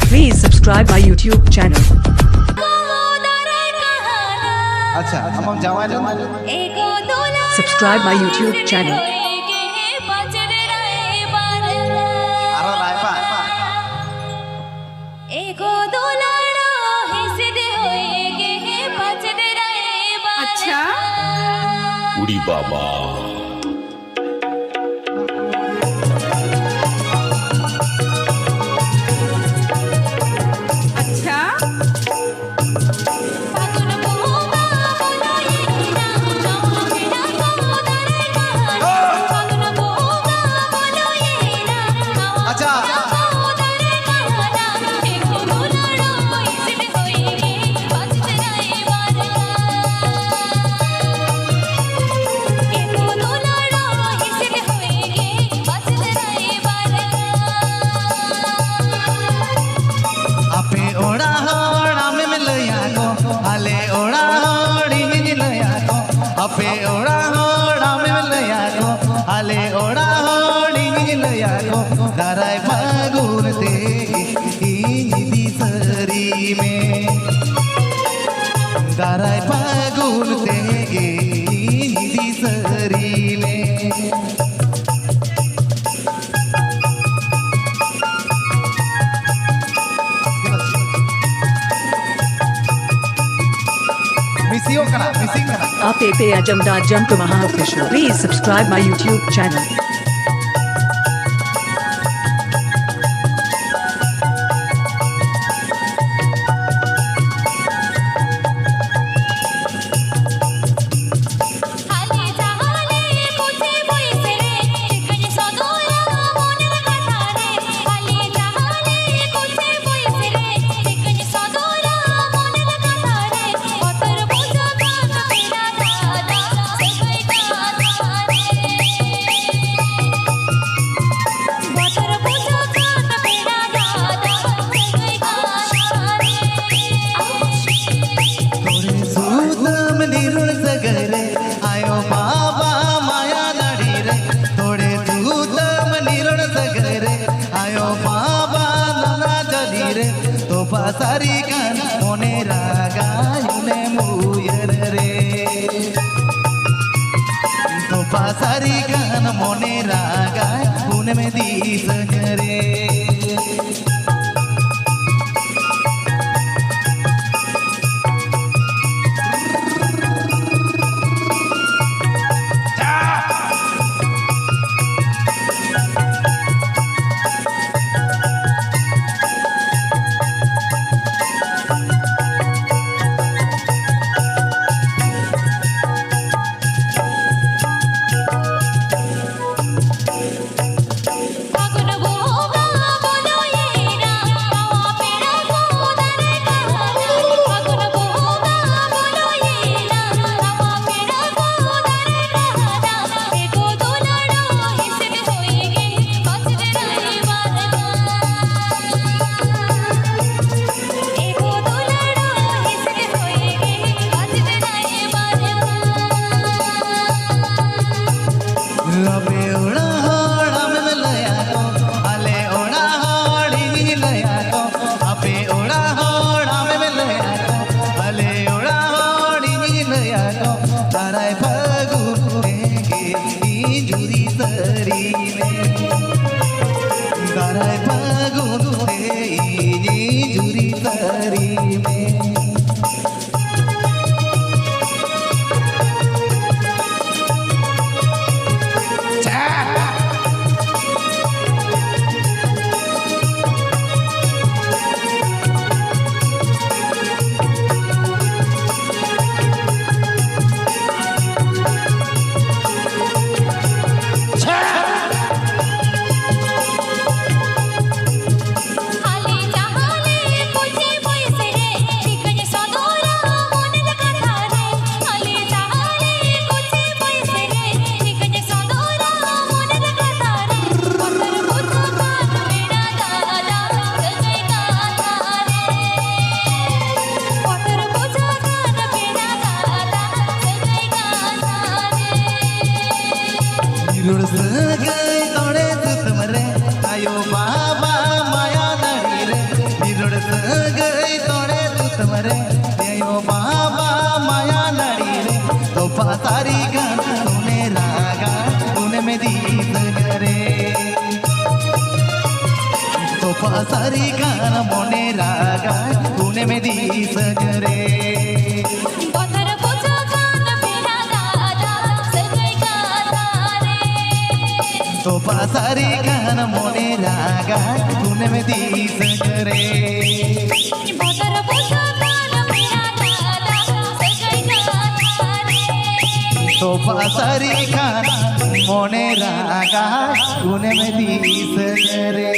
Please subscribe my YouTube channel. আচ্ছা আমার জামাই Subscribe my YouTube channel. আরো রায়পা আচ্ছা উড়ি বাবা আচ্ছা আচ্ছা আপে ওড়া হড়া মে লয়া গো আলে ওড়া হড়ি লয়া গো আপে ওড়া হড়া মে লয়া গো আলে ওড়া হড়ি লয়া গো দারাই ফাগুন তে ইনি সরি মে দারাই ফাগুন তে ইনি সরি মে मिसियो करा मिसिंग करा Ape Ajamda Jump Maha Official. Please subscribe my YouTube channel. सूतम निरुण सगरे आयो बाबा माया नड़ी रे थोड़े सूतम निरुण सगरे आयो बाबा नना जली रे तो पासारी गान मोने रागायुने मुयर रे तो पासारी गान मोने रागाय पुणे में दीस रे लबे ओड़ा होड़ा में लया को आले ओड़ा होड़ी लया को अपे ओड़ा होड़ा में लया को आले ओड़ा होड़ी लया को ताराय फगुने के जुरी सरी में ताराय फगुने जुरी सरी में दीस रे सोफा सारी गान मोने रागा गुने में दीस रे पत्थर पूछो कान मेरा दादा सजई गाता रे सोफा सारी गान मोने रागा गुने में दीस रे पत्थर पूछो कान मेरा दादा सजई गाता रे सोफा सारी गान मोने रागा गुने में दीस रे।